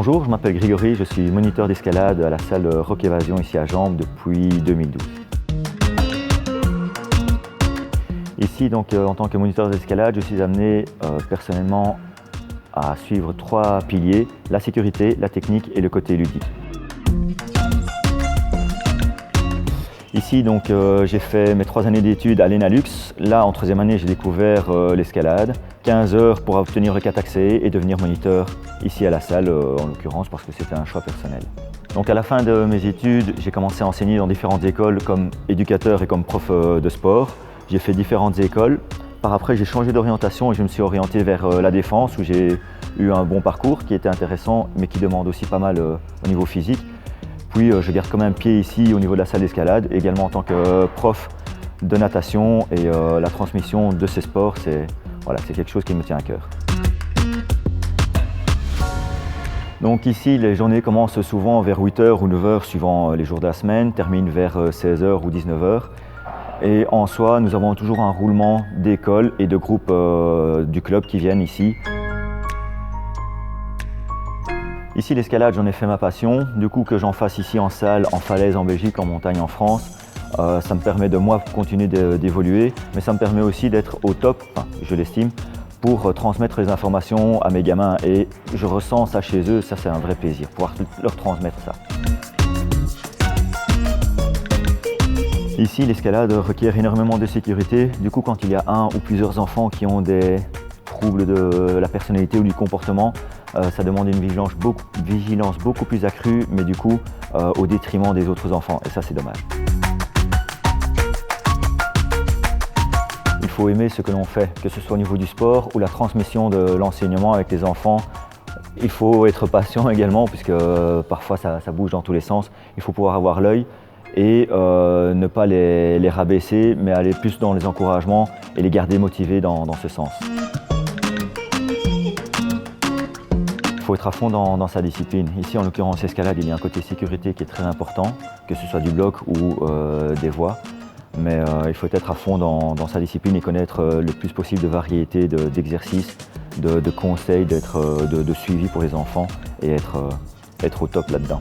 Bonjour, je m'appelle Grégory, je suis moniteur d'escalade à la salle Rock Évasion ici à Jambes depuis 2012. Ici, donc, en tant que moniteur d'escalade, je suis amené personnellement à suivre 3 piliers, la sécurité, la technique et le côté ludique. Ici, donc, j'ai fait mes 3 années d'études à l'ENALux. Là, en 3e année, j'ai découvert l'escalade. 15 heures pour obtenir le 4 accès et devenir moniteur ici à la salle, en l'occurrence, parce que c'était un choix personnel. Donc à la fin de mes études, j'ai commencé à enseigner dans différentes écoles comme éducateur et comme prof de sport. J'ai fait différentes écoles. Par après, j'ai changé d'orientation et je me suis orienté vers la défense où j'ai eu un bon parcours qui était intéressant, mais qui demande aussi pas mal au niveau physique. Puis je garde quand même pied ici au niveau de la salle d'escalade, également en tant que prof de natation et la transmission de ces sports, c'est quelque chose qui me tient à cœur. Donc ici, les journées commencent souvent vers 8h ou 9h suivant les jours de la semaine, terminent vers 16h ou 19h. Et en soi, nous avons toujours un roulement d'écoles et de groupes du club qui viennent ici. Ici, l'escalade, j'en ai fait ma passion. Du coup, que j'en fasse ici en salle, en falaise en Belgique, en montagne en France, ça me permet de moi continuer d'évoluer, mais ça me permet aussi d'être au top, enfin, je l'estime, pour transmettre les informations à mes gamins. Et je ressens ça chez eux, ça c'est un vrai plaisir, pouvoir leur transmettre ça. Ici, l'escalade requiert énormément de sécurité. Du coup, quand il y a un ou plusieurs enfants qui ont des troubles de la personnalité ou du comportement, ça demande une vigilance beaucoup plus accrue, mais du coup, au détriment des autres enfants. Et ça, c'est dommage. Il faut aimer ce que l'on fait, que ce soit au niveau du sport ou la transmission de l'enseignement avec les enfants. Il faut être patient également, puisque parfois ça bouge dans tous les sens. Il faut pouvoir avoir l'œil et ne pas les rabaisser, mais aller plus dans les encouragements et les garder motivés dans ce sens. Il faut être à fond dans sa discipline. Ici, en l'occurrence, escalade, il y a un côté sécurité qui est très important, que ce soit du bloc ou des voies. Mais il faut être à fond dans sa discipline et connaître le plus possible de variétés d'exercices, de conseils, de suivi pour les enfants et être au top là-dedans.